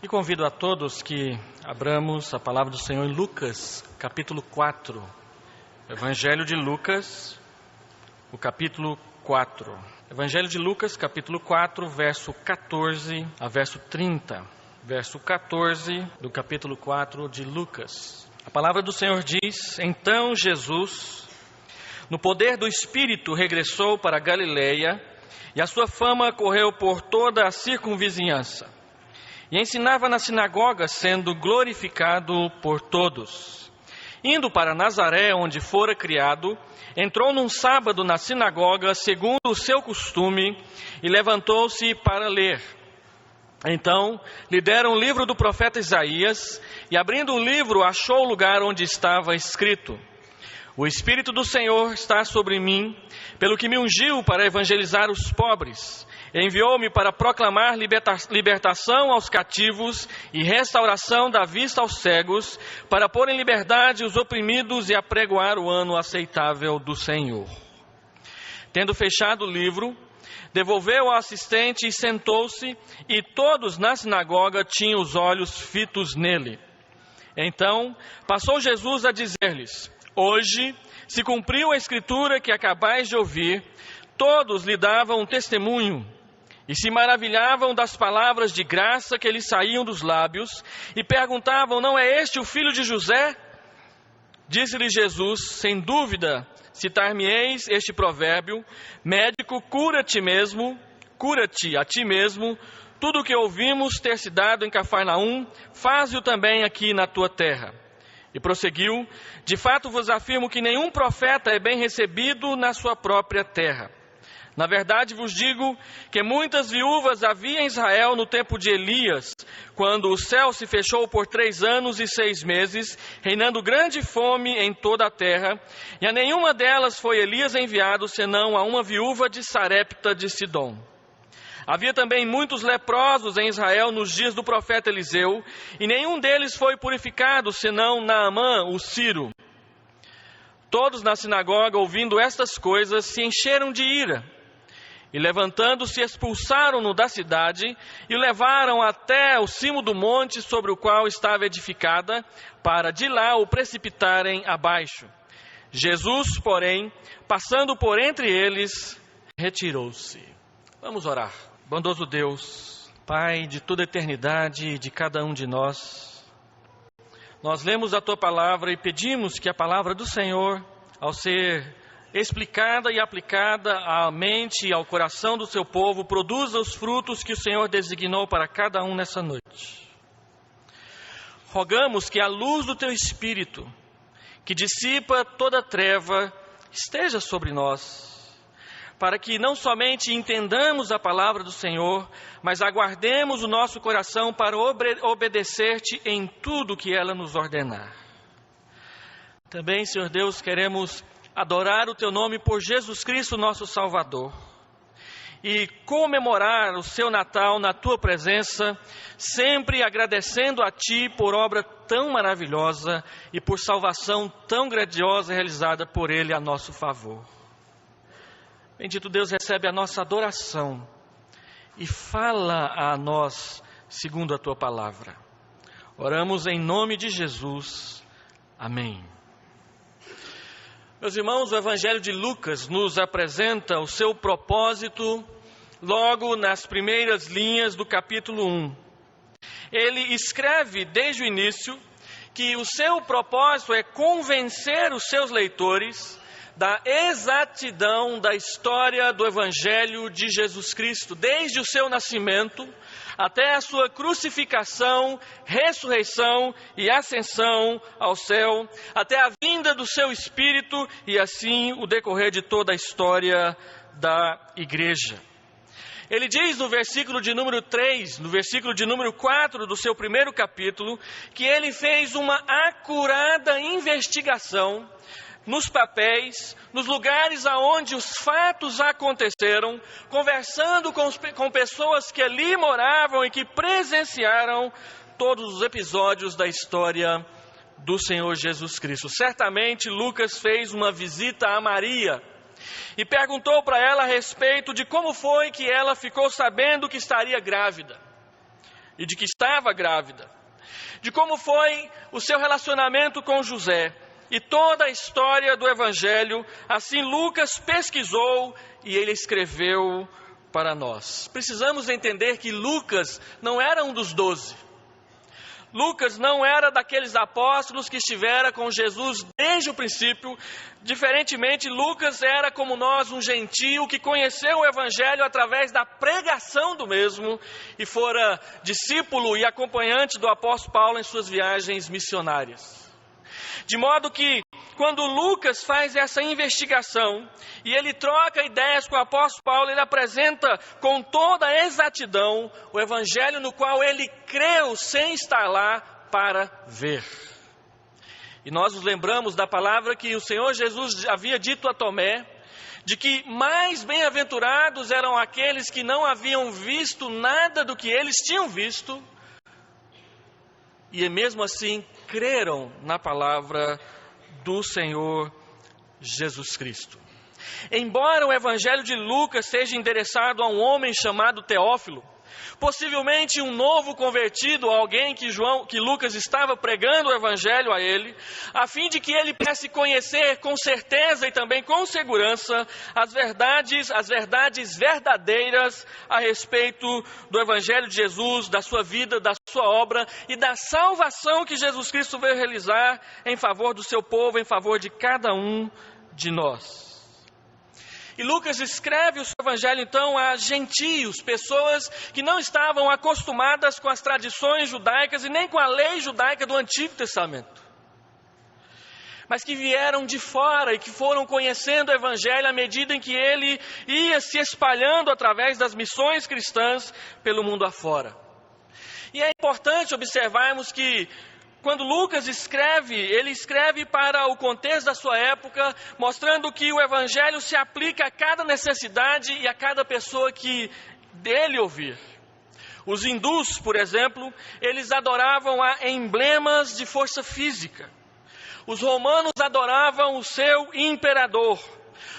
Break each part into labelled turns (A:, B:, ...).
A: E convido a todos que abramos a palavra do Senhor em Lucas, capítulo 4. Evangelho de Lucas, o capítulo 4. Evangelho de Lucas, capítulo 4, verso 14 a verso 30. Verso 14 do capítulo 4 de Lucas. A palavra do Senhor diz: Então Jesus, no poder do Espírito, regressou para Galileia, e a sua fama correu por toda a circunvizinhança. E ensinava na sinagoga, sendo glorificado por todos. Indo para Nazaré, onde fora criado, entrou num sábado na sinagoga, segundo o seu costume, e levantou-se para ler. Então lhe deram o livro do profeta Isaías, e abrindo o livro, achou o lugar onde estava escrito: O Espírito do Senhor está sobre mim, pelo que me ungiu para evangelizar os pobres. Enviou-me para proclamar libertação aos cativos e restauração da vista aos cegos, para pôr em liberdade os oprimidos e apregoar o ano aceitável do Senhor. Tendo fechado o livro, devolveu ao assistente e sentou-se, e todos na sinagoga tinham os olhos fitos nele. Então passou Jesus a dizer-lhes: Hoje se cumpriu a escritura que acabais de ouvir. Todos lhe davam um testemunho e se maravilhavam das palavras de graça que lhes saíam dos lábios e perguntavam: Não é este o filho de José? Disse-lhe Jesus: Sem dúvida citar-me-eis este provérbio: Médico, cura-te a ti mesmo. Tudo o que ouvimos ter se dado em Cafarnaum, faze-o também aqui na tua terra. E prosseguiu: De fato vos afirmo que nenhum profeta é bem recebido na sua própria terra. Na verdade vos digo que muitas viúvas havia em Israel no tempo de Elias, quando o céu se fechou por 3 anos e 6 meses, reinando grande fome em toda a terra, e a nenhuma delas foi Elias enviado, senão a uma viúva de Sarepta de Sidom. Havia também muitos leprosos em Israel nos dias do profeta Eliseu, e nenhum deles foi purificado, senão Naamã, o sírio. Todos na sinagoga, ouvindo estas coisas, se encheram de ira, e levantando-se, expulsaram-no da cidade, e o levaram até o cimo do monte sobre o qual estava edificada, para de lá o precipitarem abaixo. Jesus, porém, passando por entre eles, retirou-se. Vamos orar. Bondoso Deus, Pai de toda a eternidade e de cada um de nós, nós lemos a Tua palavra e pedimos que a palavra do Senhor, ao ser explicada e aplicada à mente e ao coração do Seu povo, produza os frutos que o Senhor designou para cada um nessa noite. Rogamos que a luz do Teu Espírito, que dissipa toda treva, esteja sobre nós, para que não somente entendamos a palavra do Senhor, mas aguardemos o nosso coração para obedecer-te em tudo que ela nos ordenar. Também, Senhor Deus, queremos adorar o Teu nome por Jesus Cristo, nosso Salvador, e comemorar o Seu Natal na Tua presença, sempre agradecendo a Ti por obra tão maravilhosa e por salvação tão grandiosa realizada por Ele a nosso favor. Bendito Deus, recebe a nossa adoração e fala a nós segundo a Tua palavra. Oramos em nome de Jesus. Amém. Meus irmãos, o Evangelho de Lucas nos apresenta o seu propósito logo nas primeiras linhas do capítulo 1. Ele escreve desde o início que o seu propósito é convencer os seus leitores da exatidão da história do Evangelho de Jesus Cristo, desde o seu nascimento até a sua crucificação, ressurreição e ascensão ao céu, até a vinda do seu Espírito e assim o decorrer de toda a história da igreja. Ele diz no versículo de número 3, no versículo de número 4 do seu primeiro capítulo, que ele fez uma acurada investigação nos papéis, nos lugares aonde os fatos aconteceram, conversando com pessoas que ali moravam e que presenciaram todos os episódios da história do Senhor Jesus Cristo. Certamente Lucas fez uma visita a Maria e perguntou para ela a respeito de como foi que ela ficou sabendo que estaria grávida. e de que estava grávida, de como foi o seu relacionamento com José e toda a história do Evangelho. Assim Lucas pesquisou e ele escreveu para nós. Precisamos entender que Lucas não era um dos 12. Lucas não era daqueles apóstolos que estivera com Jesus desde o princípio. Diferentemente, Lucas era como nós, um gentio que conheceu o Evangelho através da pregação do mesmo e fora discípulo e acompanhante do apóstolo Paulo em suas viagens missionárias. De modo que, quando Lucas faz essa investigação e ele troca ideias com o apóstolo Paulo, ele apresenta com toda a exatidão o evangelho no qual ele creu sem estar lá para ver. E nós nos lembramos da palavra que o Senhor Jesus havia dito a Tomé, de que mais bem-aventurados eram aqueles que não haviam visto nada do que eles tinham visto, e mesmo assim creram na palavra do Senhor Jesus Cristo. Embora o Evangelho de Lucas seja endereçado a um homem chamado Teófilo, possivelmente um novo convertido, alguém que Lucas estava pregando o Evangelho a ele, a fim de que ele pudesse conhecer com certeza e também com segurança as verdades verdadeiras a respeito do Evangelho de Jesus, da sua vida, da sua obra e da salvação que Jesus Cristo veio realizar em favor do seu povo, em favor de cada um de nós. E Lucas escreve o seu evangelho então a gentios, pessoas que não estavam acostumadas com as tradições judaicas e nem com a lei judaica do Antigo Testamento, mas que vieram de fora e que foram conhecendo o evangelho à medida em que ele ia se espalhando através das missões cristãs pelo mundo afora. E é importante observarmos que quando Lucas escreve, ele escreve para o contexto da sua época, mostrando que o Evangelho se aplica a cada necessidade e a cada pessoa que dele ouvir. Os hindus, por exemplo, eles adoravam a emblemas de força física. Os romanos adoravam o seu imperador.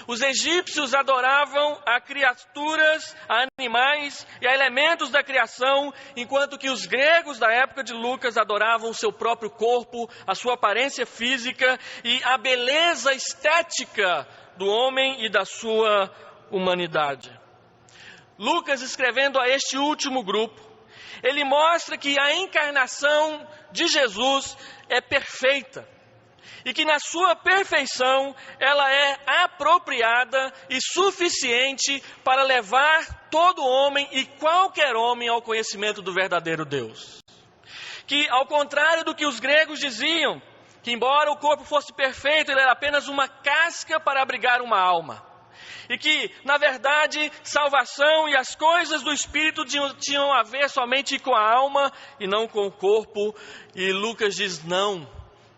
A: Os egípcios adoravam a criaturas, a animais e a elementos da criação, enquanto que os gregos da época de Lucas adoravam o seu próprio corpo, a sua aparência física e a beleza estética do homem e da sua humanidade. Lucas, escrevendo a este último grupo, ele mostra que a encarnação de Jesus é perfeita. E que na sua perfeição, ela é apropriada e suficiente para levar todo homem e qualquer homem ao conhecimento do verdadeiro Deus. Que ao contrário do que os gregos diziam, que embora o corpo fosse perfeito, ele era apenas uma casca para abrigar uma alma. E que, na verdade, salvação e as coisas do Espírito tinham a ver somente com a alma e não com o corpo. E Lucas diz não.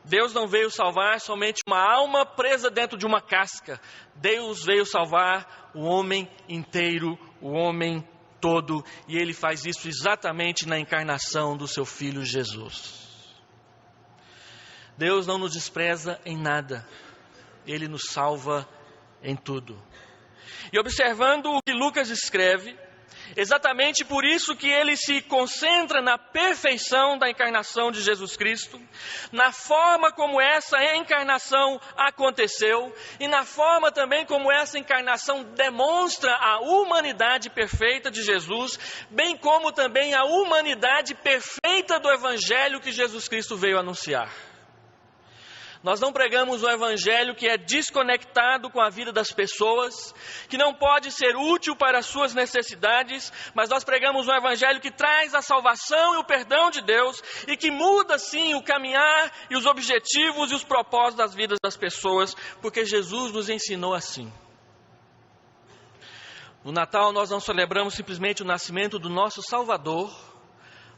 A: Deus não veio salvar somente uma alma presa dentro de uma casca. Deus veio salvar o homem inteiro, o homem todo. E Ele faz isso exatamente na encarnação do seu Filho Jesus. Deus não nos despreza em nada. Ele nos salva em tudo. E observando o que Lucas escreve, exatamente por isso que ele se concentra na perfeição da encarnação de Jesus Cristo, na forma como essa encarnação aconteceu e na forma também como essa encarnação demonstra a humanidade perfeita de Jesus, bem como também a humanidade perfeita do Evangelho que Jesus Cristo veio anunciar. Nós não pregamos um evangelho que é desconectado com a vida das pessoas, que não pode ser útil para as suas necessidades, mas nós pregamos um evangelho que traz a salvação e o perdão de Deus e que muda sim o caminhar e os objetivos e os propósitos das vidas das pessoas, porque Jesus nos ensinou assim. No Natal nós não celebramos simplesmente o nascimento do nosso Salvador,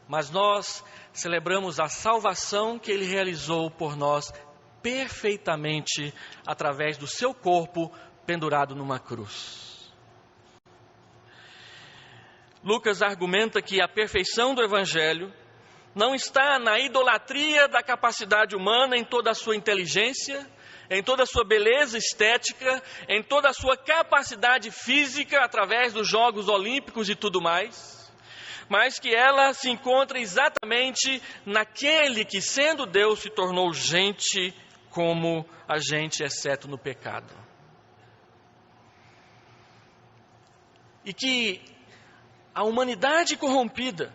A: mas nós celebramos a salvação que Ele realizou por nós perfeitamente através do seu corpo pendurado numa cruz. Lucas argumenta que a perfeição do Evangelho não está na idolatria da capacidade humana em toda a sua inteligência, em toda a sua beleza estética, em toda a sua capacidade física através dos Jogos Olímpicos e tudo mais, mas que ela se encontra exatamente naquele que, sendo Deus, se tornou gente como a gente, exceto no pecado. E que a humanidade corrompida,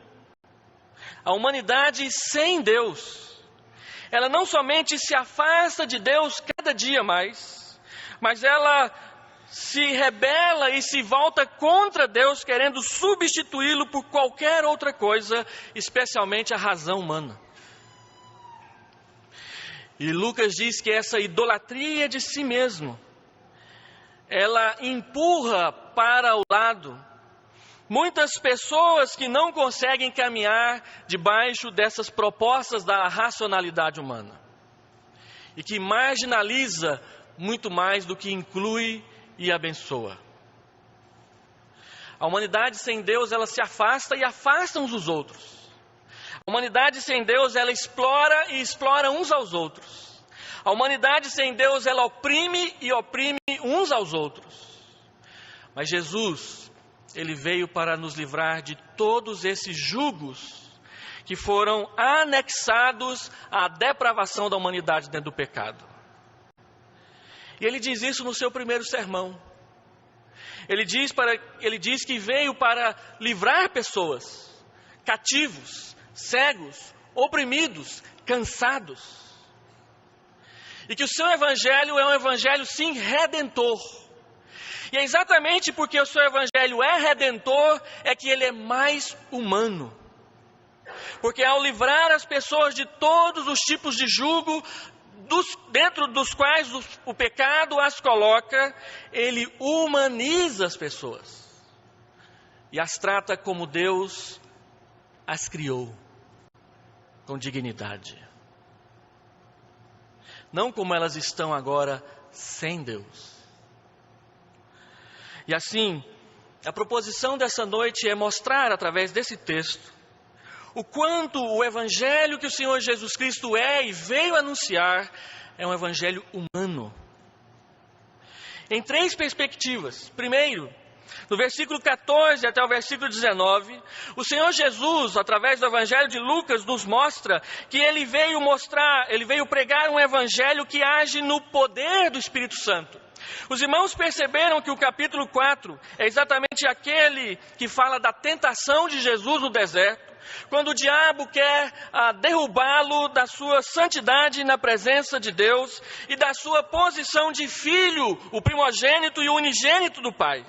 A: a humanidade sem Deus, ela não somente se afasta de Deus cada dia mais, mas ela se rebela e se volta contra Deus, querendo substituí-lo por qualquer outra coisa, especialmente a razão humana. E Lucas diz que essa idolatria de si mesmo, ela empurra para o lado muitas pessoas que não conseguem caminhar debaixo dessas propostas da racionalidade humana. E que marginaliza muito mais do que inclui e abençoa. A humanidade sem Deus, ela se afasta e afasta uns dos outros. A humanidade sem Deus, ela explora e explora uns aos outros. A humanidade sem Deus, ela oprime e oprime uns aos outros. Mas Jesus, Ele veio para nos livrar de todos esses jugos que foram anexados à depravação da humanidade dentro do pecado. E Ele diz isso no seu primeiro sermão. Ele diz que veio para livrar pessoas, cativos, cegos, oprimidos, cansados. E que o seu evangelho é um evangelho, sim, redentor. E é exatamente porque o seu evangelho é redentor, é que ele é mais humano. Porque ao livrar as pessoas de todos os tipos de jugo, dentro dos quais o pecado as coloca, ele humaniza as pessoas. E as trata como Deus as criou, com dignidade. Não como elas estão agora sem Deus. E assim, a proposição dessa noite é mostrar através desse texto o quanto o evangelho que o Senhor Jesus Cristo é e veio anunciar é um evangelho humano. Em três perspectivas. Primeiro, no versículo 14 até o versículo 19, o Senhor Jesus, através do evangelho de Lucas, nos mostra que ele veio pregar um evangelho que age no poder do Espírito Santo. Os irmãos perceberam que o capítulo 4 é exatamente aquele que fala da tentação de Jesus no deserto, quando o diabo quer derrubá-lo da sua santidade na presença de Deus e da sua posição de filho, o primogênito e o unigênito do Pai.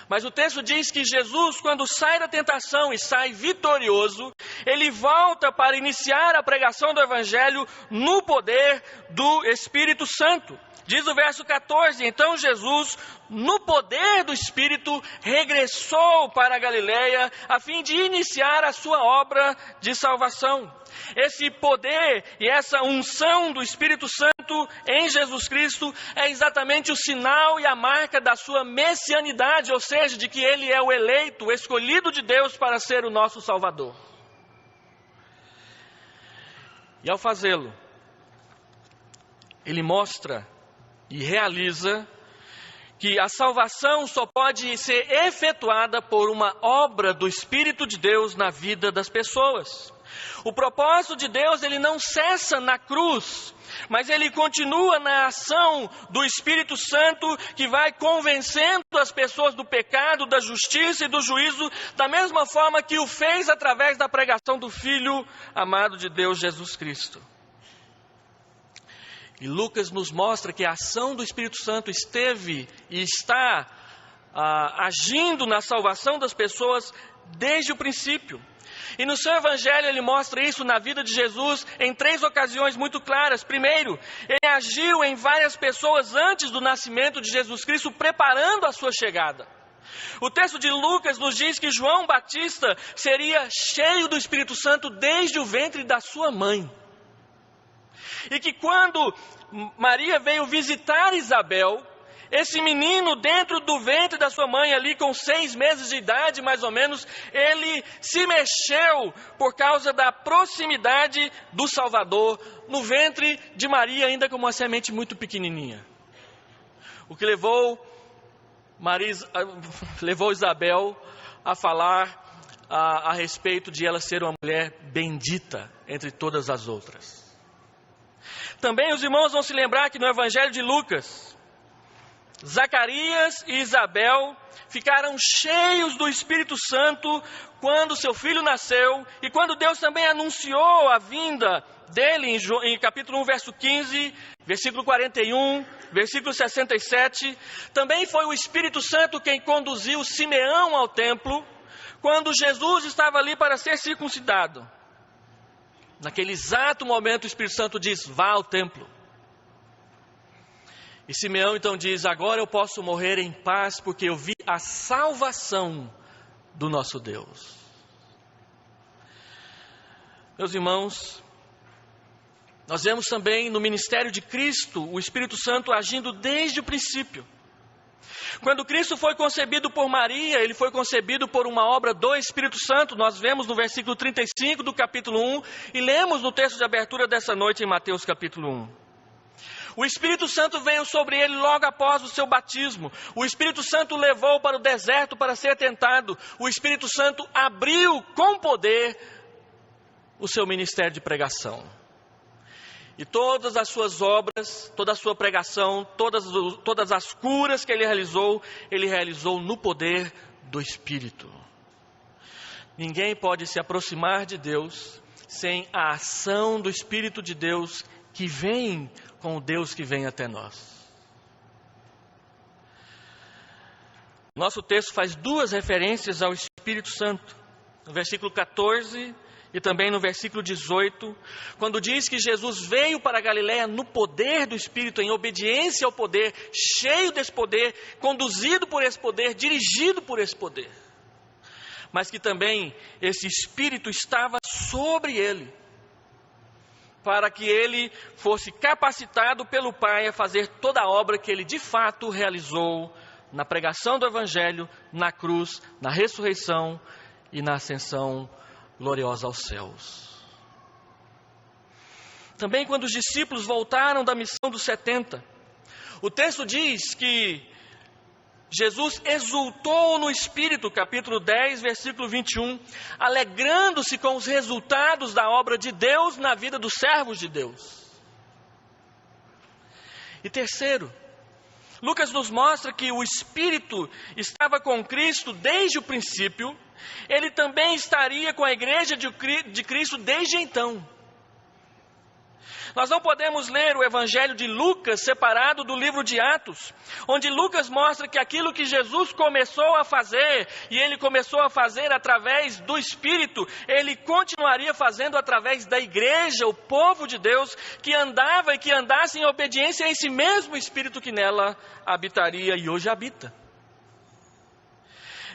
A: Mas o texto diz que Jesus, quando sai da tentação e sai vitorioso, ele volta para iniciar a pregação do Evangelho no poder do Espírito Santo. Diz o verso 14, então Jesus, no poder do Espírito, regressou para a Galileia, a fim de iniciar a sua obra de salvação. Esse poder e essa unção do Espírito Santo em Jesus Cristo é exatamente o sinal e a marca da sua messianidade, ou seja, de que Ele é o eleito, o escolhido de Deus para ser o nosso Salvador. E ao fazê-lo, Ele mostra e realiza que a salvação só pode ser efetuada por uma obra do Espírito de Deus na vida das pessoas. O propósito de Deus, ele não cessa na cruz, mas ele continua na ação do Espírito Santo, que vai convencendo as pessoas do pecado, da justiça e do juízo, da mesma forma que o fez através da pregação do Filho amado de Deus, Jesus Cristo. E Lucas nos mostra que a ação do Espírito Santo esteve e está agindo na salvação das pessoas desde o princípio. E no seu evangelho ele mostra isso na vida de Jesus em três ocasiões muito claras. Primeiro, ele agiu em várias pessoas antes do nascimento de Jesus Cristo, preparando a sua chegada. O texto de Lucas nos diz que João Batista seria cheio do Espírito Santo desde o ventre da sua mãe. E que quando Maria veio visitar Isabel, esse menino dentro do ventre da sua mãe ali com 6 meses de idade mais ou menos, ele se mexeu por causa da proximidade do Salvador no ventre de Maria, ainda com uma semente muito pequenininha. O que levou Isabel a falar a respeito de ela ser uma mulher bendita entre todas as outras. Também os irmãos vão se lembrar que no Evangelho de Lucas, Zacarias e Isabel ficaram cheios do Espírito Santo quando seu filho nasceu e quando Deus também anunciou a vinda dele em capítulo 1, verso 15, versículo 41, versículo 67. Também foi o Espírito Santo quem conduziu Simeão ao templo quando Jesus estava ali para ser circuncidado. Naquele exato momento o Espírito Santo diz: vá ao templo. E Simeão então diz: agora eu posso morrer em paz, porque eu vi a salvação do nosso Deus. Meus irmãos, nós vemos também no ministério de Cristo o Espírito Santo agindo desde o princípio. Quando Cristo foi concebido por Maria, ele foi concebido por uma obra do Espírito Santo. Nós vemos no versículo 35 do capítulo 1 e lemos no texto de abertura dessa noite em Mateus capítulo 1. O Espírito Santo veio sobre ele logo após o seu batismo. O Espírito Santo o levou para o deserto para ser tentado. O Espírito Santo abriu com poder o seu ministério de pregação. E todas as suas obras, toda a sua pregação, todas as curas que ele realizou no poder do Espírito. Ninguém pode se aproximar de Deus sem a ação do Espírito de Deus que vem com o Deus que vem até nós. Nosso texto faz duas referências ao Espírito Santo. No versículo 14 e também no versículo 18, quando diz que Jesus veio para a Galileia no poder do Espírito, em obediência ao poder, cheio desse poder, conduzido por esse poder, dirigido por esse poder. Mas que também esse Espírito estava sobre ele, para que ele fosse capacitado pelo Pai a fazer toda a obra que ele de fato realizou na pregação do Evangelho, na cruz, na ressurreição e na ascensão gloriosa aos céus. Também quando os discípulos voltaram da missão dos 70, o texto diz que Jesus exultou no Espírito, capítulo 10, versículo 21, alegrando-se com os resultados da obra de Deus na vida dos servos de Deus. E terceiro, Lucas nos mostra que o Espírito estava com Cristo desde o princípio, ele também estaria com a igreja de Cristo desde então. Nós não podemos ler o Evangelho de Lucas separado do livro de Atos, onde Lucas mostra que aquilo que Jesus começou a fazer, e ele começou a fazer através do Espírito, ele continuaria fazendo através da igreja, o povo de Deus, que andava e que andasse em obediência a esse mesmo Espírito que nela habitaria e hoje habita.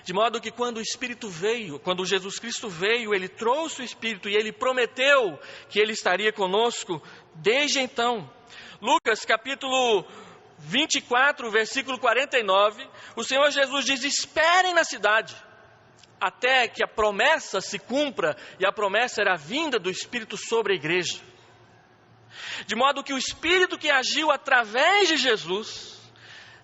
A: De modo que quando o Espírito veio, quando Jesus Cristo veio, ele trouxe o Espírito e ele prometeu que ele estaria conosco desde então. Lucas capítulo 24, versículo 49, o Senhor Jesus diz: esperem na cidade, até que a promessa se cumpra, e a promessa era a vinda do Espírito sobre a igreja. De modo que o Espírito que agiu através de Jesus,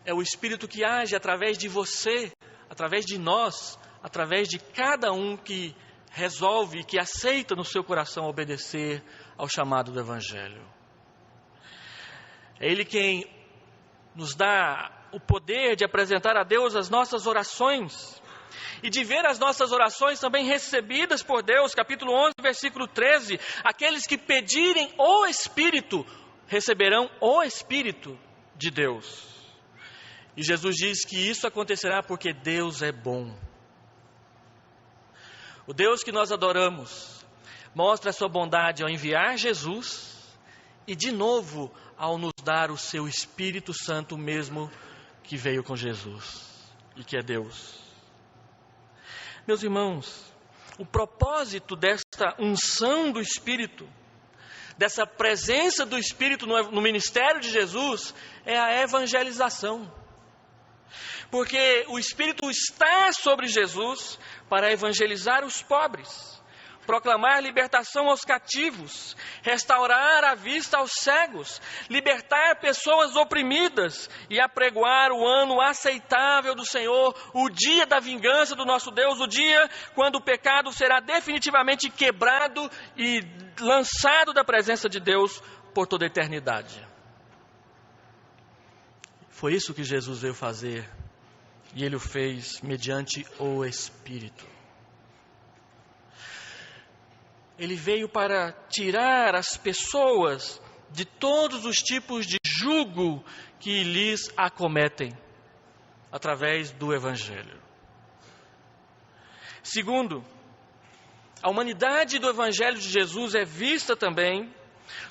A: é o Espírito que age através de você, através de nós, através de cada um que resolve, que aceita no seu coração obedecer ao chamado do Evangelho. É Ele quem nos dá o poder de apresentar a Deus as nossas orações e de ver as nossas orações também recebidas por Deus. Capítulo 11, versículo 13, aqueles que pedirem o Espírito, receberão o Espírito de Deus. E Jesus diz que isso acontecerá porque Deus é bom. O Deus que nós adoramos mostra a sua bondade ao enviar Jesus e de novo ao nos dar o seu Espírito Santo mesmo que veio com Jesus e que é Deus. Meus irmãos, o propósito desta unção do Espírito, dessa presença do Espírito no ministério de Jesus é a evangelização. Porque o Espírito está sobre Jesus para evangelizar os pobres, proclamar libertação aos cativos, restaurar a vista aos cegos, libertar pessoas oprimidas e apregoar o ano aceitável do Senhor, o dia da vingança do nosso Deus, o dia quando o pecado será definitivamente quebrado e lançado da presença de Deus por toda a eternidade. Foi isso que Jesus veio fazer, e Ele o fez mediante o Espírito. Ele veio para tirar as pessoas de todos os tipos de jugo que lhes acometem, através do Evangelho. Segundo, a humanidade do Evangelho de Jesus é vista também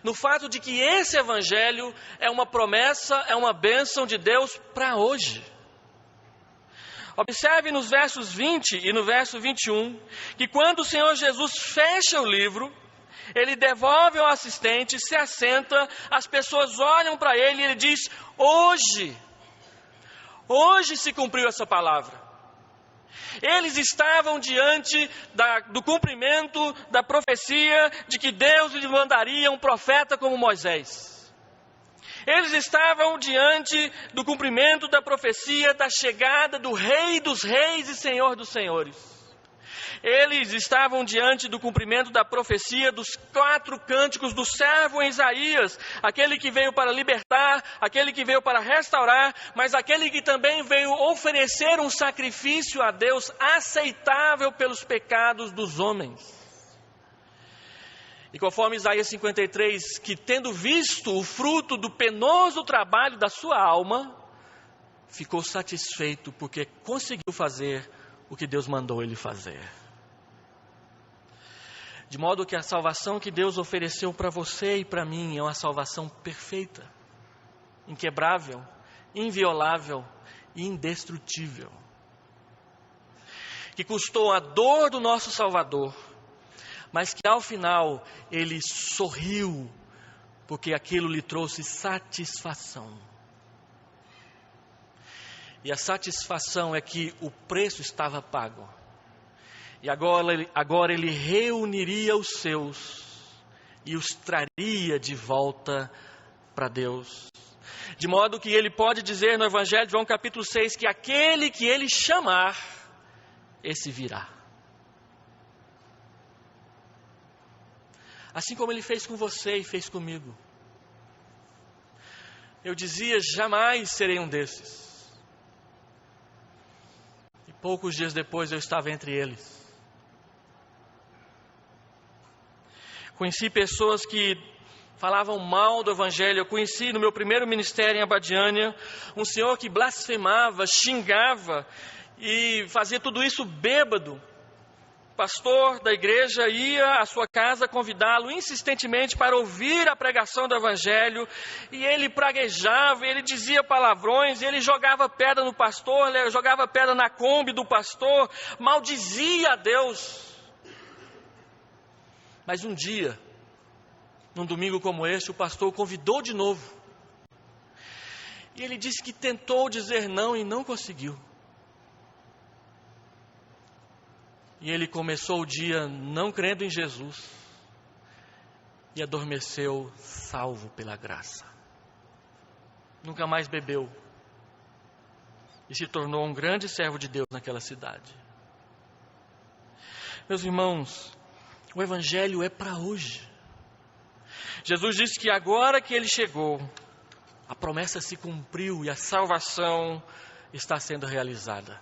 A: no fato de que esse Evangelho é uma promessa, é uma bênção de Deus para hoje. Observe nos versos 20 e no verso 21, que quando o Senhor Jesus fecha o livro, Ele devolve ao assistente, se assenta, as pessoas olham para Ele e Ele diz: hoje se cumpriu essa palavra. Eles estavam diante do cumprimento da profecia de que Deus lhe mandaria um profeta como Moisés. Eles estavam diante do cumprimento da profecia da chegada do Rei dos Reis e Senhor dos Senhores. Eles estavam diante do cumprimento da profecia dos 4 cânticos do servo Isaías, aquele que veio para libertar, aquele que veio para restaurar, mas aquele que também veio oferecer um sacrifício a Deus aceitável pelos pecados dos homens. E conforme Isaías 53, que tendo visto o fruto do penoso trabalho da sua alma, ficou satisfeito porque conseguiu fazer o que Deus mandou ele fazer. De modo que a salvação que Deus ofereceu para você e para mim é uma salvação perfeita, inquebrável, inviolável e indestrutível. Que custou a dor do nosso Salvador, mas que ao final Ele sorriu, porque aquilo lhe trouxe satisfação. E a satisfação é que o preço estava pago. E agora Ele reuniria os seus e os traria de volta para Deus. De modo que Ele pode dizer no Evangelho de João capítulo 6, que aquele que Ele chamar, esse virá. Assim como Ele fez com você e fez comigo. Eu dizia: jamais serei um desses. E poucos dias depois eu estava entre eles. Conheci pessoas que falavam mal do Evangelho. Eu conheci no meu primeiro ministério em Abadiânia um senhor que blasfemava, xingava e fazia tudo isso bêbado. O pastor da igreja ia à sua casa convidá-lo insistentemente para ouvir a pregação do Evangelho, e ele praguejava, ele dizia palavrões, ele jogava pedra no pastor, jogava pedra na Kombi do pastor, maldizia a Deus. Mas um dia, num domingo como este, o pastor o convidou de novo, e ele disse que tentou dizer não e não conseguiu. E ele começou o dia não crendo em Jesus e adormeceu salvo pela graça. Nunca mais bebeu e se tornou um grande servo de Deus naquela cidade. Meus irmãos, o Evangelho é para hoje. Jesus disse que agora que Ele chegou, a promessa se cumpriu e a salvação está sendo realizada.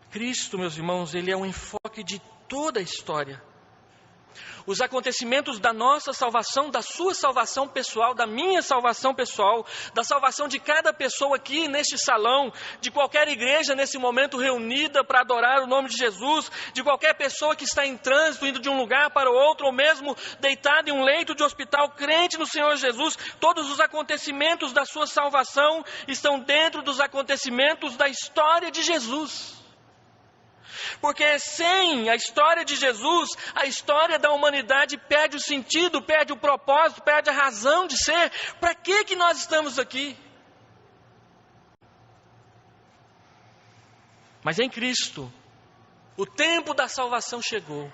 A: Cristo, meus irmãos, Ele é um enfoque de toda a história. Os acontecimentos da nossa salvação, da sua salvação pessoal, da minha salvação pessoal, da salvação de cada pessoa aqui neste salão, de qualquer igreja nesse momento reunida para adorar o nome de Jesus, de qualquer pessoa que está em trânsito, indo de um lugar para o outro, ou mesmo deitada em um leito de hospital, crente no Senhor Jesus, todos os acontecimentos da sua salvação estão dentro dos acontecimentos da história de Jesus. Porque sem a história de Jesus, a história da humanidade perde o sentido, perde o propósito, perde a razão de ser. Para que nós estamos aqui? Mas em Cristo, O tempo da salvação chegou.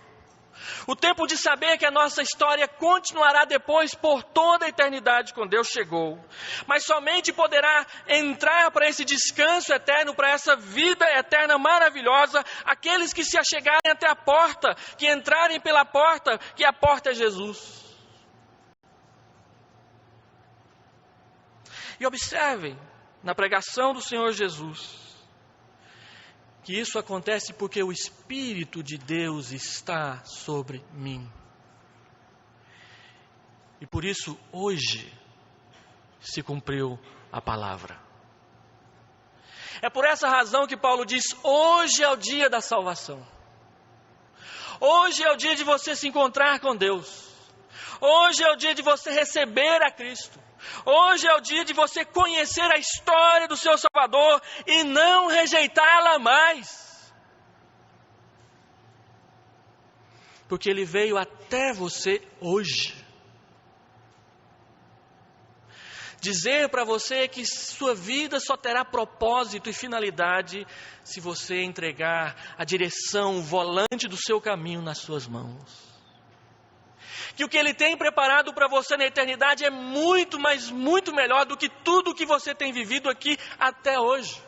A: O tempo de saber que a nossa história continuará depois por toda a eternidade com Deus chegou. Mas somente poderá entrar para esse descanso eterno, para essa vida eterna maravilhosa, aqueles que se achegarem até a porta, que entrarem pela porta, que a porta é Jesus. E observem, na pregação do Senhor Jesus, que isso acontece porque o Espírito de Deus está sobre mim. E por isso, hoje, se cumpriu a palavra. É por essa razão que Paulo diz, hoje é o dia da salvação. Hoje é o dia de você se encontrar com Deus. Hoje é o dia de você receber a Cristo. Hoje é o dia de você conhecer a história do seu Salvador e não rejeitá-la mais. Porque Ele veio até você hoje. Dizer para você que sua vida só terá propósito e finalidade se você entregar a direção, o volante do seu caminho nas suas mãos. Que o que Ele tem preparado para você na eternidade é muito, mas muito melhor do que tudo que você tem vivido aqui até hoje.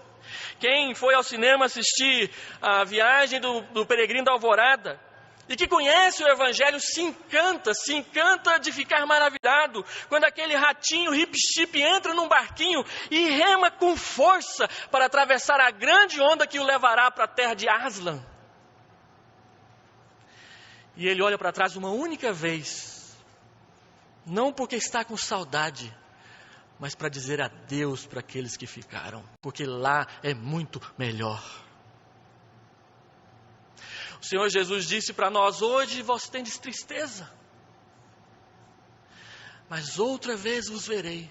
A: Quem foi ao cinema assistir a viagem do Peregrino da Alvorada e que conhece o Evangelho se encanta de ficar maravilhado quando aquele ratinho hip-chip entra num barquinho e rema com força para atravessar a grande onda que o levará para a terra de Aslan. E ele olha para trás uma única vez, não porque está com saudade, mas para dizer adeus para aqueles que ficaram, porque lá é muito melhor. O Senhor Jesus disse para nós, hoje vós tendes tristeza, mas outra vez vos verei,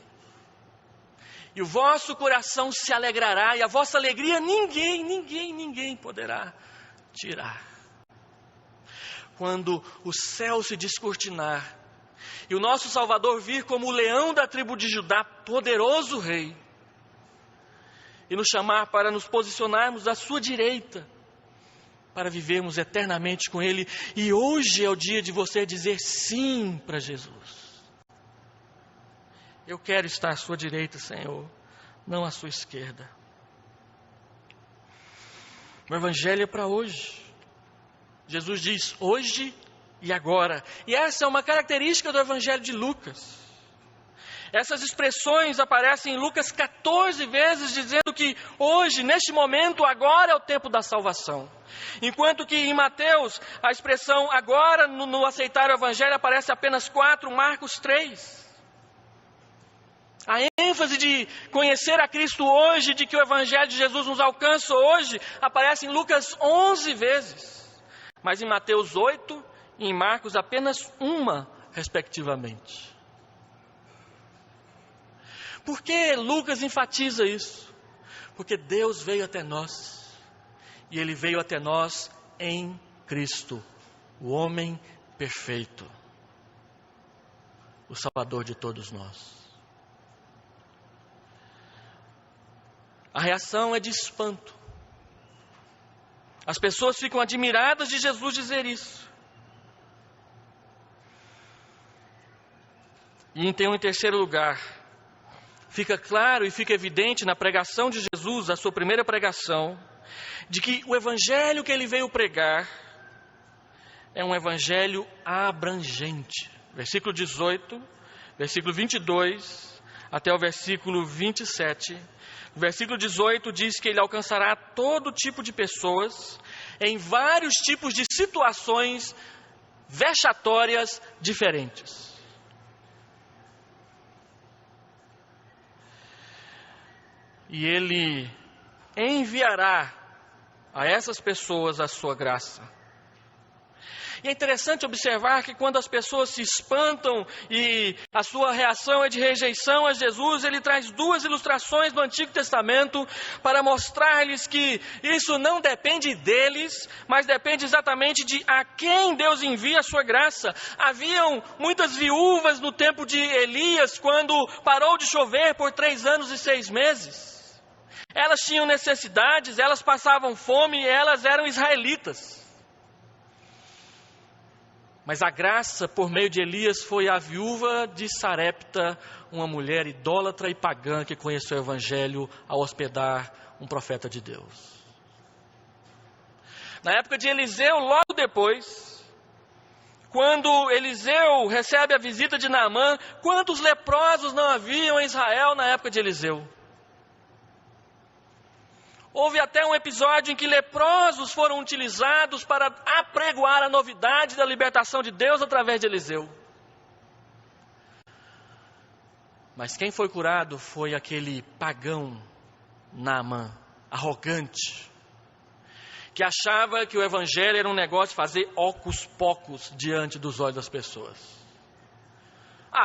A: e o vosso coração se alegrará, e a vossa alegria ninguém poderá tirar. Quando o céu se descortinar e o nosso Salvador vir como o leão da tribo de Judá, poderoso rei, e nos chamar para nos posicionarmos à sua direita, para vivermos eternamente com Ele. E hoje é o dia de você dizer sim para Jesus. Eu quero estar à sua direita, Senhor, não à sua esquerda. O Evangelho é para hoje. Jesus diz hoje e agora. E essa é uma característica do Evangelho de Lucas. Essas expressões aparecem em Lucas 14 vezes, dizendo que hoje, neste momento, agora é o tempo da salvação. Enquanto que em Mateus, a expressão agora, no aceitar o Evangelho, aparece apenas 4, Marcos 3. A ênfase de conhecer a Cristo hoje, de que o Evangelho de Jesus nos alcança hoje, aparece em Lucas 11 vezes. Mas em Mateus 8 e em Marcos apenas uma, respectivamente. Por que Lucas enfatiza isso? Porque Deus veio até nós. E Ele veio até nós em Cristo, o homem perfeito, o Salvador de todos nós. A reação é de espanto. As pessoas ficam admiradas de Jesus dizer isso. E então, em terceiro lugar, fica claro e fica evidente na pregação de Jesus, a sua primeira pregação, de que o Evangelho que Ele veio pregar é um Evangelho abrangente. Versículo 18, versículo 22, até o versículo 27. O versículo 18 diz que Ele alcançará todo tipo de pessoas, em vários tipos de situações vexatórias diferentes. E Ele enviará a essas pessoas a sua graça. E é interessante observar que quando as pessoas se espantam e a sua reação é de rejeição a Jesus, Ele traz duas ilustrações do Antigo Testamento para mostrar-lhes que isso não depende deles, mas depende exatamente de a quem Deus envia a sua graça. Haviam muitas viúvas no tempo de Elias, quando parou de chover por 3 anos e 6 meses. Elas elas tinham necessidades, elas passavam fome e elas eram israelitas. Mas a graça por meio de Elias foi a viúva de Sarepta, uma mulher idólatra e pagã que conheceu o evangelho ao hospedar um profeta de Deus. Na época de Eliseu, logo depois, quando Eliseu recebe a visita de Naamã, quantos leprosos não haviam em Israel na época de Eliseu? Houve até um episódio em que leprosos foram utilizados para apregoar a novidade da libertação de Deus através de Eliseu. Mas quem foi curado foi aquele pagão Naamã, arrogante, que achava que o evangelho era um negócio de fazer ocus pocus diante dos olhos das pessoas.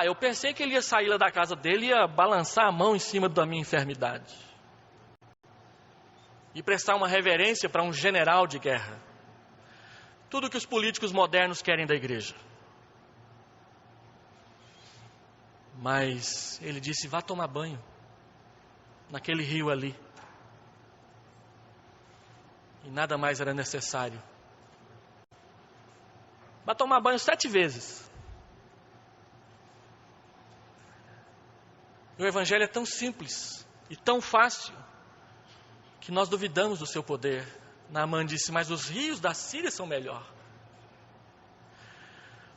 A: Eu pensei que ele ia sair lá da casa dele e ia balançar a mão em cima da minha enfermidade. E prestar uma reverência para um general de guerra. Tudo que os políticos modernos querem da igreja. Mas ele disse, vá tomar banho naquele rio ali. E nada mais era necessário. Vá tomar banho 7 vezes. O evangelho é tão simples e tão fácil que nós duvidamos do seu poder. Naamã disse, mas os rios da Síria são melhor.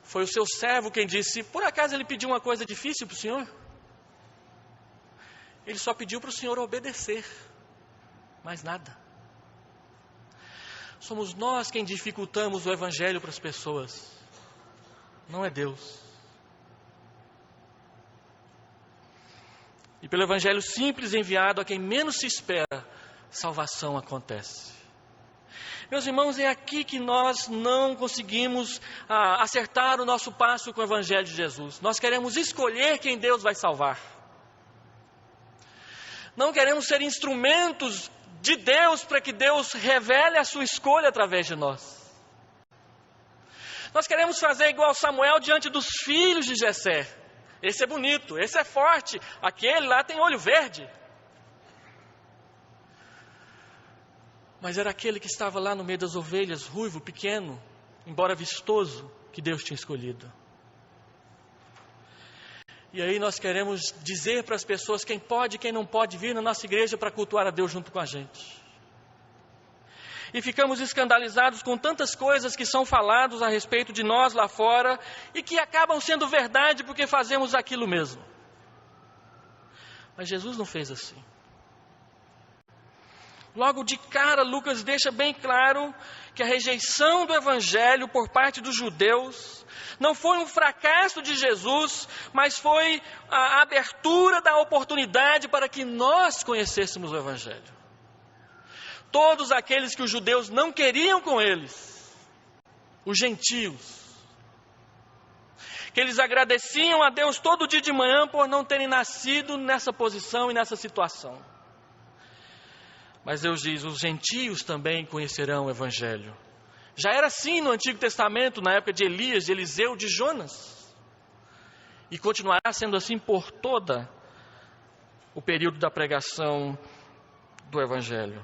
A: Foi o seu servo quem disse, por acaso ele pediu uma coisa difícil para o senhor? Ele só pediu para o senhor obedecer, mais nada. Somos nós quem dificultamos o evangelho para as pessoas, não é Deus. E pelo evangelho simples enviado a quem menos se espera, salvação acontece. Meus irmãos, é aqui que nós não conseguimos acertar o nosso passo com o evangelho de Jesus. Nós queremos escolher quem Deus vai salvar. Não queremos ser instrumentos de Deus para que Deus revele a sua escolha através de nós. Nós queremos fazer igual Samuel diante dos filhos de Jessé. Esse é bonito, esse é forte, aquele lá tem olho verde. Mas era aquele que estava lá no meio das ovelhas, ruivo, pequeno, embora vistoso, que Deus tinha escolhido. E aí nós queremos dizer para as pessoas quem pode e quem não pode vir na nossa igreja para cultuar a Deus junto com a gente. E ficamos escandalizados com tantas coisas que são faladas a respeito de nós lá fora e que acabam sendo verdade porque fazemos aquilo mesmo. Mas Jesus não fez assim. Logo de cara, Lucas deixa bem claro que a rejeição do evangelho por parte dos judeus não foi um fracasso de Jesus, mas foi a abertura da oportunidade para que nós conhecêssemos o evangelho. Todos aqueles que os judeus não queriam com eles, os gentios, que eles agradeciam a Deus todo dia de manhã por não terem nascido nessa posição e nessa situação. Mas Deus diz, os gentios também conhecerão o evangelho. Já era assim no Antigo Testamento, na época de Elias, de Eliseu, de Jonas. E continuará sendo assim por todo o período da pregação do evangelho.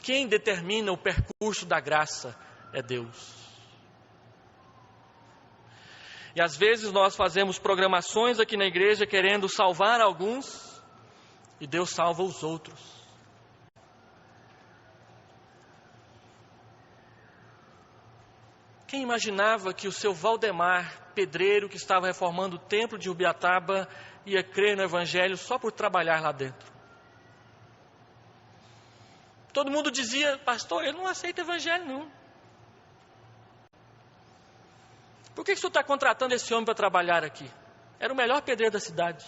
A: Quem determina o percurso da graça é Deus. E às vezes nós fazemos programações aqui na igreja querendo salvar alguns e Deus salva os outros. Quem imaginava que o seu Valdemar, pedreiro que estava reformando o templo de Ubiataba, ia crer no evangelho só por trabalhar lá dentro? Todo mundo dizia, pastor, eu não aceito evangelho não. Por que o senhor está contratando esse homem para trabalhar aqui? Era o melhor pedreiro da cidade.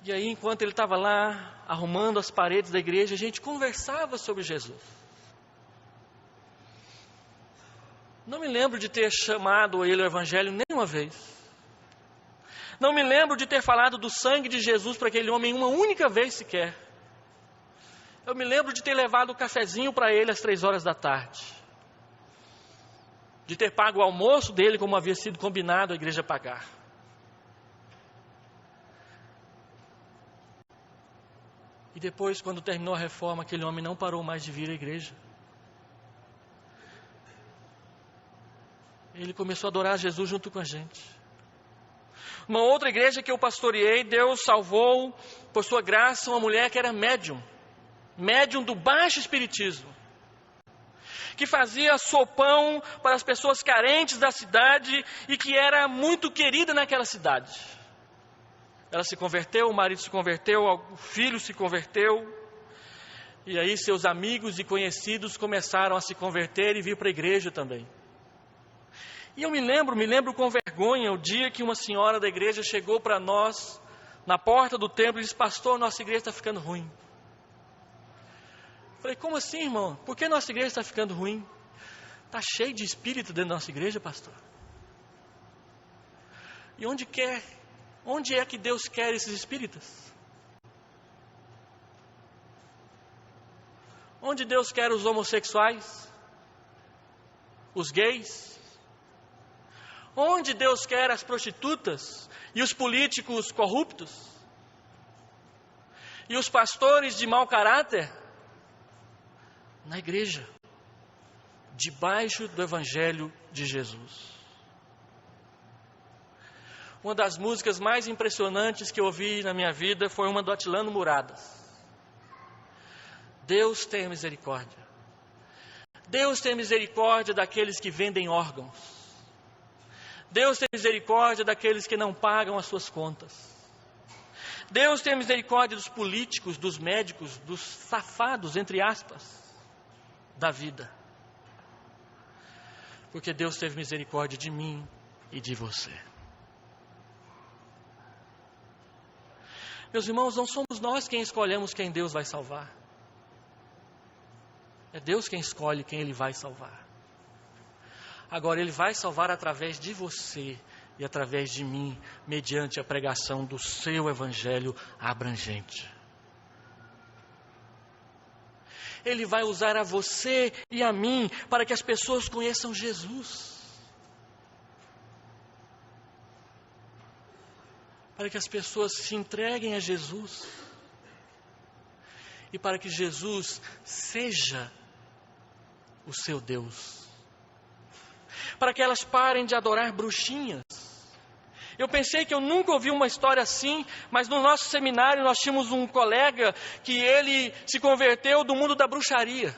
A: E aí, enquanto ele estava lá, arrumando as paredes da igreja, a gente conversava sobre Jesus. Não me lembro de ter chamado ele ao evangelho nenhuma vez. Não me lembro de ter falado do sangue de Jesus para aquele homem uma única vez sequer. Eu me lembro de ter levado o cafezinho para ele às 3 horas da tarde. De ter pago o almoço dele como havia sido combinado a igreja pagar. E depois, quando terminou a reforma, aquele homem não parou mais de vir à igreja. Ele começou a adorar Jesus junto com a gente. Uma outra igreja que eu pastoreei, Deus salvou, por sua graça, uma mulher que era médium do baixo espiritismo, que fazia sopão para as pessoas carentes da cidade e que era muito querida naquela cidade. Ela se converteu, o marido se converteu, o filho se converteu, e aí seus amigos e conhecidos começaram a se converter e vir para a igreja também. E eu me lembro com vergonha, o dia que uma senhora da igreja chegou para nós, na porta do templo, e disse: pastor, nossa igreja está ficando ruim. Falei: como assim, irmão? Por que nossa igreja está ficando ruim? Está cheio de espírito dentro da nossa igreja, pastor. E onde é que Deus quer esses espíritas? Onde Deus quer os homossexuais? Os gays? Onde Deus quer as prostitutas e os políticos corruptos? E os pastores de mau caráter? Na igreja, debaixo do Evangelho de Jesus. Uma das músicas mais impressionantes que eu ouvi na minha vida foi uma do Atilano Muradas. Deus tenha misericórdia. Deus tem misericórdia daqueles que vendem órgãos. Deus tem misericórdia daqueles que não pagam as suas contas. Deus tem misericórdia dos políticos, dos médicos, dos safados, entre aspas, da vida. Porque Deus teve misericórdia de mim e de você. Meus irmãos, não somos nós quem escolhemos quem Deus vai salvar. É Deus quem escolhe quem Ele vai salvar. Agora, Ele vai salvar através de você e através de mim, mediante a pregação do seu Evangelho abrangente. Ele vai usar a você e a mim para que as pessoas conheçam Jesus. Para que as pessoas se entreguem a Jesus. E para que Jesus seja o seu Deus. Para que elas parem de adorar bruxinhas. Eu pensei que eu nunca ouvi uma história assim, mas no nosso seminário nós tínhamos um colega que ele se converteu do mundo da bruxaria.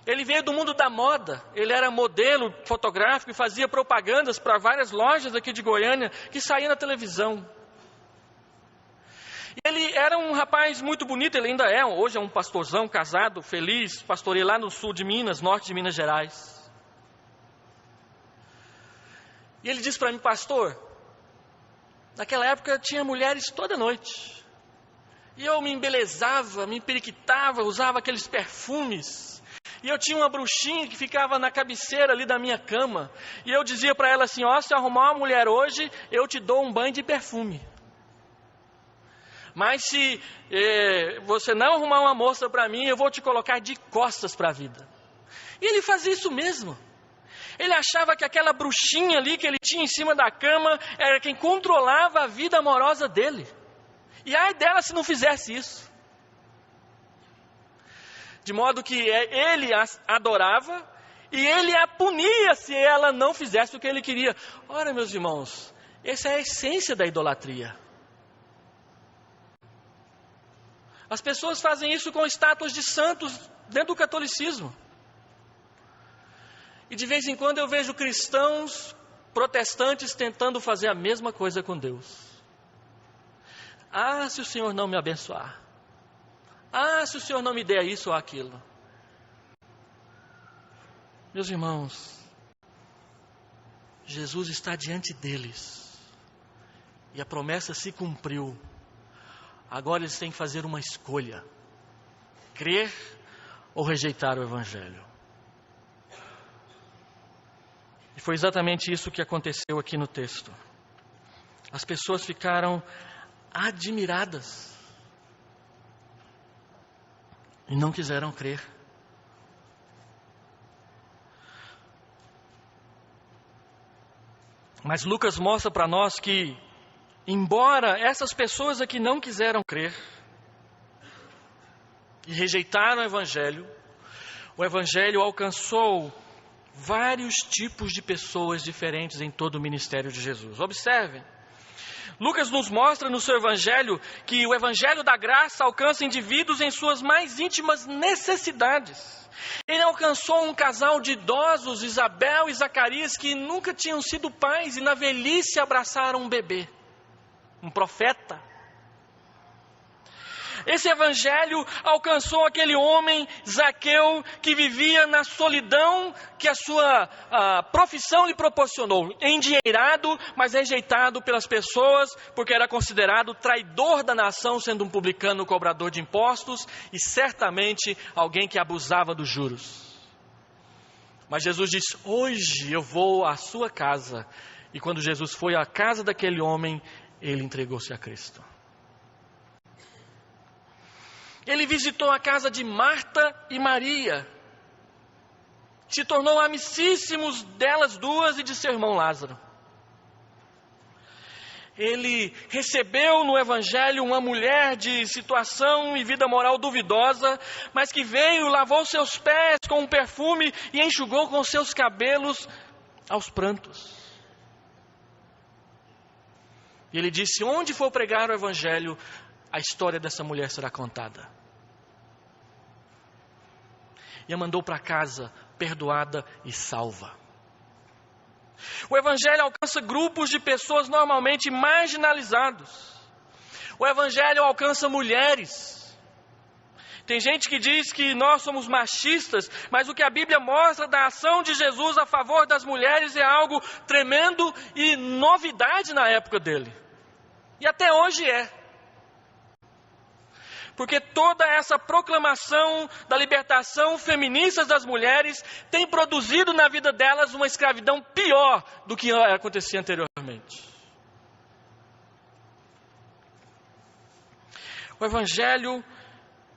A: Ele veio do mundo da moda, ele era modelo fotográfico e fazia propagandas para várias lojas aqui de Goiânia que saíam na televisão. E ele era um rapaz muito bonito, ele ainda é, hoje é um pastorzão, casado, feliz, pastoreia lá no sul de Minas, norte de Minas Gerais. E ele disse para mim: pastor, naquela época tinha mulheres toda noite. E eu me embelezava, me periquitava, usava aqueles perfumes. E eu tinha uma bruxinha que ficava na cabeceira ali da minha cama. E eu dizia para ela assim: ó, se arrumar uma mulher hoje, eu te dou um banho de perfume. Mas se você não arrumar uma moça para mim, eu vou te colocar de costas para a vida. E ele fazia isso mesmo. Ele achava que aquela bruxinha ali que ele tinha em cima da cama era quem controlava a vida amorosa dele. E ai dela se não fizesse isso. De modo que ele a adorava e ele a punia se ela não fizesse o que ele queria. Ora, meus irmãos, essa é a essência da idolatria. As pessoas fazem isso com estátuas de santos dentro do catolicismo. E de vez em quando eu vejo cristãos protestantes tentando fazer a mesma coisa com Deus. Ah, se o Senhor não me abençoar. Ah, se o Senhor não me der isso ou aquilo. Meus irmãos, Jesus está diante deles. E a promessa se cumpriu. Agora eles têm que fazer uma escolha: crer ou rejeitar o Evangelho. E foi exatamente isso que aconteceu aqui no texto. As pessoas ficaram admiradas e não quiseram crer. Mas Lucas mostra para nós que, embora essas pessoas aqui não quiseram crer, e rejeitaram o Evangelho alcançou vários tipos de pessoas diferentes em todo o ministério de Jesus. Observem, Lucas nos mostra no seu Evangelho que o Evangelho da graça alcança indivíduos em suas mais íntimas necessidades. Ele alcançou um casal de idosos, Isabel e Zacarias, que nunca tinham sido pais e na velhice abraçaram um bebê, um profeta. Esse evangelho alcançou aquele homem, Zaqueu, que vivia na solidão que a sua profissão lhe proporcionou. Endinheirado, mas rejeitado pelas pessoas, porque era considerado traidor da nação, sendo um publicano cobrador de impostos e certamente alguém que abusava dos juros. Mas Jesus disse: hoje eu vou à sua casa. E quando Jesus foi à casa daquele homem, ele entregou-se a Cristo. Ele visitou a casa de Marta e Maria, se tornou amicíssimos delas duas e de seu irmão Lázaro. Ele recebeu no Evangelho uma mulher de situação e vida moral duvidosa, mas que veio, lavou seus pés com um perfume e enxugou com seus cabelos aos prantos. E ele disse: onde for pregar o Evangelho, a história dessa mulher será contada. E a mandou para casa, perdoada e salva. O Evangelho alcança grupos de pessoas normalmente marginalizados. O Evangelho alcança mulheres. Tem gente que diz que nós somos machistas, mas o que a Bíblia mostra da ação de Jesus a favor das mulheres é algo tremendo e novidade na época dele. E até hoje é. Porque toda essa proclamação da libertação feminista das mulheres tem produzido na vida delas uma escravidão pior do que acontecia anteriormente. O Evangelho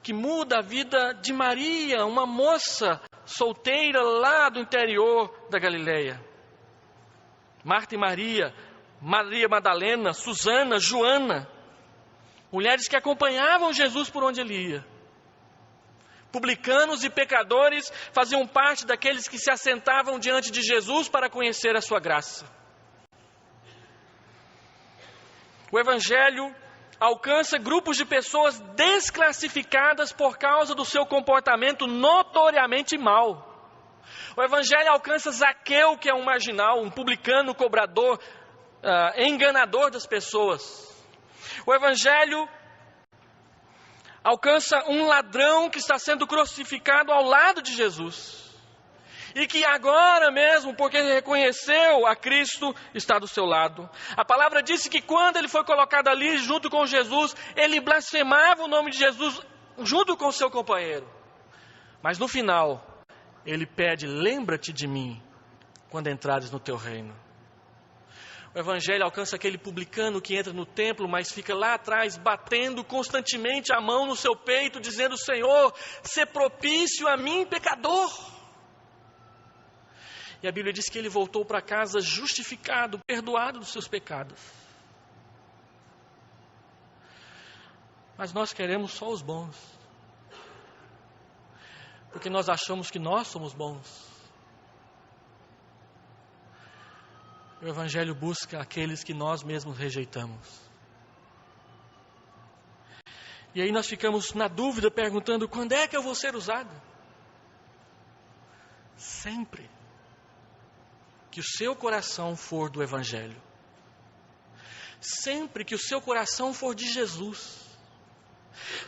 A: que muda a vida de Maria, uma moça solteira lá do interior da Galileia. Marta e Maria, Maria Madalena, Susana, Joana. Mulheres que acompanhavam Jesus por onde ele ia. Publicanos e pecadores faziam parte daqueles que se assentavam diante de Jesus para conhecer a sua graça. O Evangelho alcança grupos de pessoas desclassificadas por causa do seu comportamento notoriamente mau. O Evangelho alcança Zaqueu, que é um marginal, um publicano, cobrador, enganador das pessoas. O Evangelho alcança um ladrão que está sendo crucificado ao lado de Jesus. E que agora mesmo, porque ele reconheceu a Cristo, está do seu lado. A palavra disse que quando ele foi colocado ali junto com Jesus, ele blasfemava o nome de Jesus junto com seu companheiro. Mas no final, ele pede: lembra-te de mim quando entrares no teu reino. O Evangelho alcança aquele publicano que entra no templo, mas fica lá atrás, batendo constantemente a mão no seu peito, dizendo: Senhor, sê propício a mim, pecador. E a Bíblia diz que ele voltou para casa justificado, perdoado dos seus pecados. Mas nós queremos só os bons, porque nós achamos que nós somos bons. O Evangelho busca aqueles que nós mesmos rejeitamos. E aí nós ficamos na dúvida, perguntando: quando é que eu vou ser usado? Sempre que o seu coração for do Evangelho. Sempre que o seu coração for de Jesus.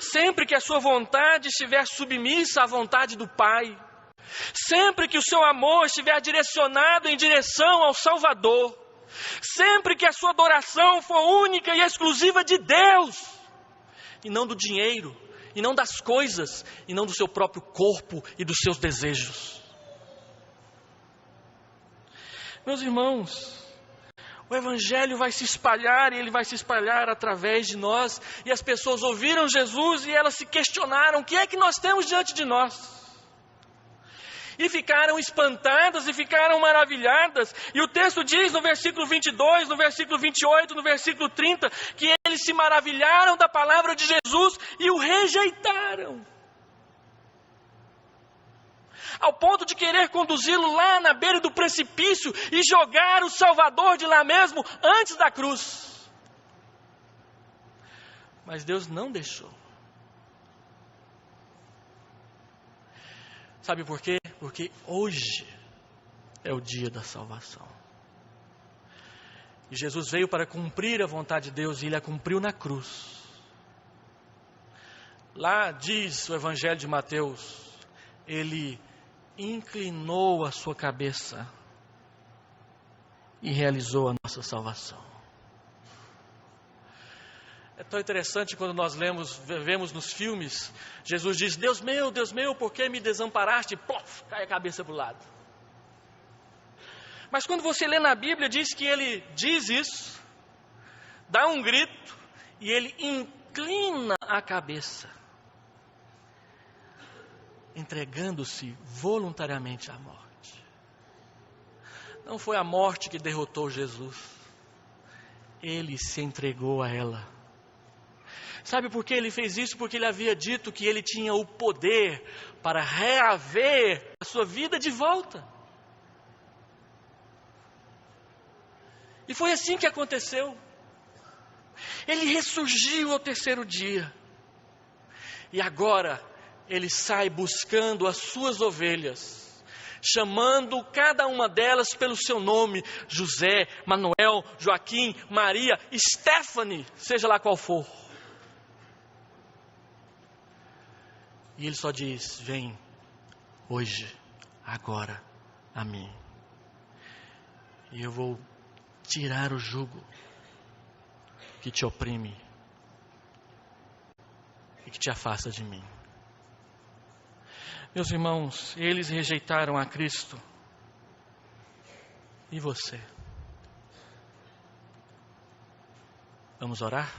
A: Sempre que a sua vontade estiver submissa à vontade do Pai. Sempre que o seu amor estiver direcionado em direção ao Salvador. Sempre que a sua adoração for única e exclusiva de Deus. E não do dinheiro, e não das coisas, e não do seu próprio corpo e dos seus desejos. Meus irmãos, o Evangelho vai se espalhar, e ele vai se espalhar através de nós. E as pessoas ouviram Jesus e elas se questionaram: o que é que nós temos diante de nós? E ficaram espantadas e ficaram maravilhadas. E o texto diz no versículo 22, no versículo 28, no versículo 30, que eles se maravilharam da palavra de Jesus e o rejeitaram. ao ponto de querer conduzi-lo lá na beira do precipício e jogar o Salvador de lá mesmo antes da cruz. Mas Deus não deixou. Sabe por quê? Porque hoje é o dia da salvação. E Jesus veio para cumprir a vontade de Deus e Ele a cumpriu na cruz. Lá diz o Evangelho de Mateus, Ele inclinou a sua cabeça e realizou a nossa salvação. É tão interessante quando nós vemos nos filmes, Jesus diz, Deus meu, por que me desamparaste? Plof, cai a cabeça para o lado. Mas quando você lê na Bíblia, diz que ele diz isso, dá um grito e ele inclina a cabeça, entregando-se voluntariamente à morte. Não foi a morte que derrotou Jesus, ele se entregou a ela. Sabe por que ele fez isso? Porque ele havia dito que ele tinha o poder para reaver a sua vida de volta. E foi assim que aconteceu. Ele ressurgiu ao terceiro dia. E agora ele sai buscando as suas ovelhas, chamando cada uma delas pelo seu nome: José, Manuel, Joaquim, Maria, Stephanie, seja lá qual for. E ele só diz: vem hoje, agora, a mim. E eu vou tirar o jugo que te oprime e que te afasta de mim. Meus irmãos, eles rejeitaram a Cristo. E você? Vamos orar?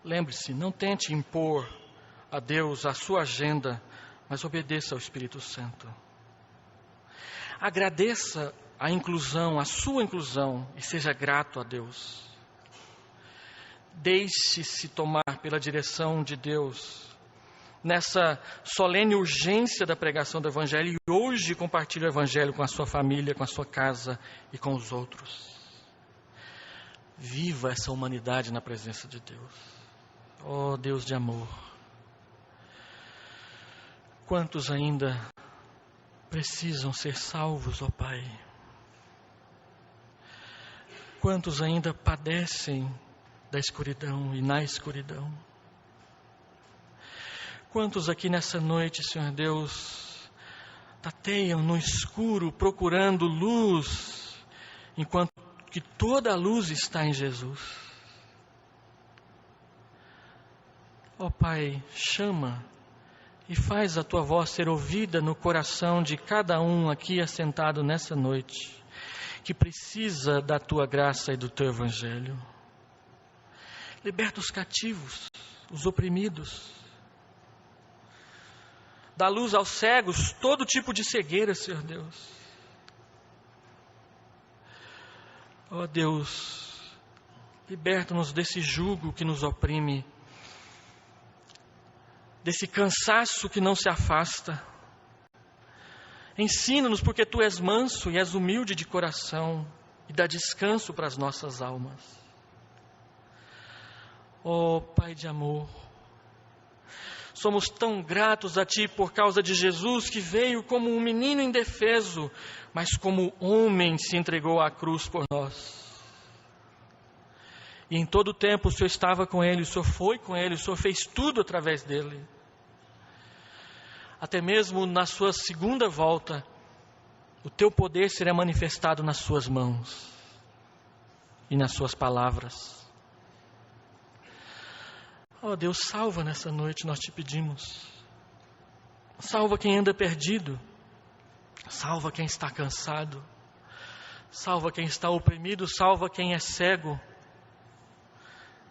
A: Lembre-se, não tente impor a Deus a sua agenda, mas obedeça ao Espírito Santo. Agradeça a inclusão, a sua inclusão, e seja grato a Deus. Deixe-se tomar pela direção de Deus, nessa solene urgência da pregação do Evangelho, e hoje compartilhe o Evangelho com a sua família, com a sua casa e com os outros. Viva essa humanidade na presença de Deus. Oh, Deus de amor, quantos ainda precisam ser salvos, ó Pai? Quantos ainda padecem da escuridão e na escuridão? Quantos aqui nessa noite, Senhor Deus, tateiam no escuro procurando luz, enquanto que toda a luz está em Jesus? Ó Pai, chama e faz a Tua voz ser ouvida no coração de cada um aqui assentado nessa noite, que precisa da Tua graça e do Teu Evangelho. Liberta os cativos, os oprimidos. Dá luz aos cegos, todo tipo de cegueira, Senhor Deus. Ó Deus, liberta-nos desse jugo que nos oprime, desse cansaço que não se afasta. Ensina-nos, porque Tu és manso e és humilde de coração, e dá descanso para as nossas almas. Oh Pai de amor, somos tão gratos a Ti por causa de Jesus, que veio como um menino indefeso, mas como homem se entregou à cruz por nós. E em todo o tempo o Senhor estava com ele, o Senhor foi com ele, o Senhor fez tudo através dele. Até mesmo na sua segunda volta, o Teu poder será manifestado nas suas mãos e nas suas palavras. Oh Deus, salva nessa noite, nós Te pedimos. Salva quem anda perdido, salva quem está cansado, salva quem está oprimido, salva quem é cego.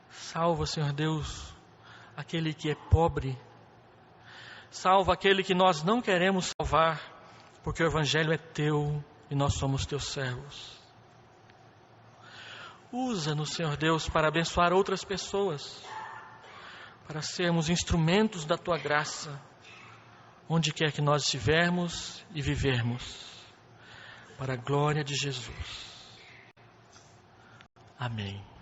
A: Salva, Senhor Deus, aquele que é pobre. Salva aquele que nós não queremos salvar, porque o Evangelho é Teu e nós somos Teus servos. Usa-nos, Senhor Deus, para abençoar outras pessoas, para sermos instrumentos da Tua graça, onde quer que nós estivermos e vivermos, para a glória de Jesus. Amém.